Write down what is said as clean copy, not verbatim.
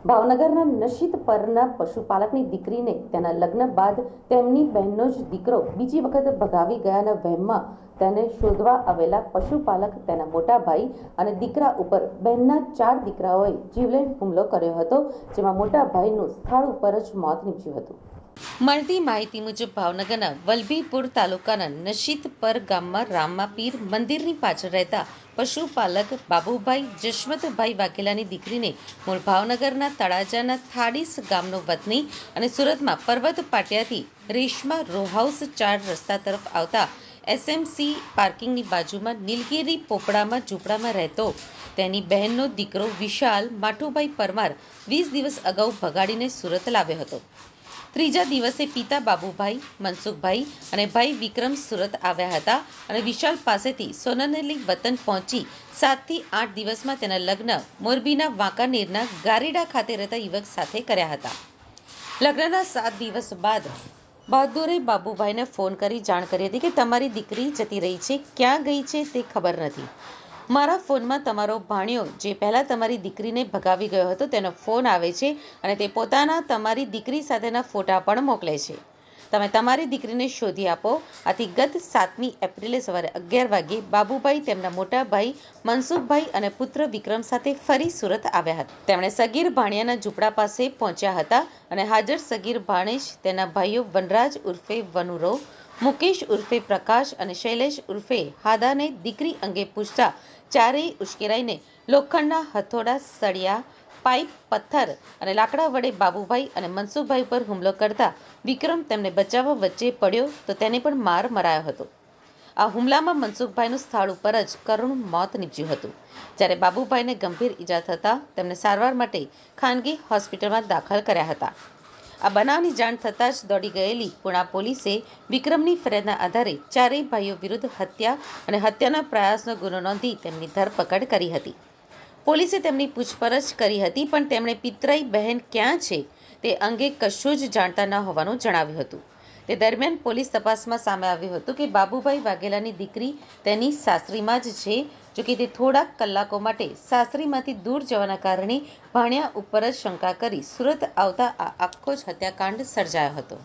ભાવનગરના નશીત પરના પશુપાલકની દીકરીને તેના લગ્ન બાદ તેમની બહેનનો જ દીકરો બીજી વખત ભગાવી ગયાના વહેમમાં તેને શોધવા આવેલા પશુપાલક તેના મોટા ભાઈ અને દીકરા ઉપર બહેનના 4 દીકરાઓએ જીવલેણ હુમલો કર્યો હતો, જેમાં મોટા ભાઈનું સ્થળ ઉપર જ મોત નીપજ્યું હતું. મળતી માહિતી મુજબ ભાવનગરના વલભીપુર તાલુકાના નશીતપર ગામમાં રામાપીર મંદિરની પાછળ રહેતા પશુપાલક બાબુભાઈ જશવંતભાઈ વાઘેલાની દીકરીને મૂળ ભાવનગરના તળાજાના થાડીસ ગામનો વતની અને સુરતમાં પર્વત પાટિયાથી રેશમા રોહાઉસ 4 રસ્તા તરફ આવતા એસએમસી પાર્કિંગની બાજુમાં નીલગિરી પોપડામાં ઝૂંપડામાં રહેતો તેની બહેનનો દીકરો વિશાલ માઠુભાઈ પરમાર 20 દિવસ અગાઉ ભગાડીને સુરત લાવ્યો હતો. ત્રીજા દિવસે પિતા બાબુભાઈ, મનસુખભાઈ અને ભાઈ વિક્રમ સુરત આવ્યા હતા અને વિશાલ પાસેથી સોનાનલી વતન પહોંચી 7 થી 8 દિવસમાં તેના લગ્ન મોરબીના વાંકાનેરના ગારેડા ખાતે રહેતા યુવક સાથે કર્યા હતા. લગ્નના 7 દિવસ બાદ બહાદુરે બાબુભાઈને ફોન કરી જાણ કરી હતી કે તમારી દીકરી જતી રહી છે, ક્યાં ગઈ છે તે ખબર નથી. મારા ફોનમાં તમારો ભાણિયો જે પહેલા તમારી દીકરીને ભગાવી ગયો હતો તેનો ફોન આવે છે અને તે પોતાના તમારી દીકરી સાથેના ફોટા પણ મોકલે છે. તમે તમારી દીકરીને શોધી આપો. આથી ગત 7મી એપ્રિલે સવારે 11 વાગ્યે બાબુભાઈ તેમના મોટા ભાઈ મનસુખભાઈ અને પુત્ર વિક્રમ સાથે ફરી સુરત આવ્યા હતા. તેમણે સગીર ભાણિયાના ઝૂંપડા પાસે પહોંચ્યા હતા અને હાજર સગીર ભાણેજ, તેના ભાઈઓ વનરાજ ઉર્ફે વનુરો, મુકેશ ઉર્ફે પ્રકાશ અને શૈલેષ ઉર્ફે હાદાને દીકરી અંગે પૂછતા ચારેય ઉશ્કેરાઈને લોખંડના હથોડા, સળિયા, પાઇપ, પથ્થર અને લાકડા વડે બાબુભાઈ અને મનસુખભાઈ પર હુમલો કરતા વિક્રમ તેમને બચાવવા વચ્ચે પડ્યો તો તેને પણ માર મરાયો હતો. આ હુમલામાં મનસુખભાઈનું સ્થળ ઉપર જ કરુણ મોત નીપજ્યું હતું, જ્યારે બાબુભાઈને ગંભીર ઈજા થતાં તેમને સારવાર માટે ખાનગી હોસ્પિટલમાં દાખલ કર્યા હતા. આ બનાવની જાણ થતાં જ દોડી ગયેલી પુણા પોલીસે વિક્રમની ફરિયાદના આધારે ચારેય ભાઈઓ વિરુદ્ધ હત્યા અને હત્યાના પ્રયાસનો ગુનો નોંધી તેમની ધરપકડ કરી હતી. પોલીસે તેમની પૂછપરછ કરી હતી, પણ તેમણે પિતરાઈ બહેન ક્યાં છે તે અંગે કશું જ જાણતા ન હોવાનું જણાવ્યું હતું. તે દરમિયાન પોલીસ તપાસમાં સામે આવ્યું હતું કે બાબુભાઈ વાઘેલાની દીકરી તેની સાસરીમાં જ છે. જોકે તે થોડાક કલાકો માટે સાસરીમાંથી દૂર જવાના કારણે ભાણિયા ઉપર જ શંકા કરી સુરત આવતા આ આખો જ હત્યાકાંડ સર્જાયો હતો.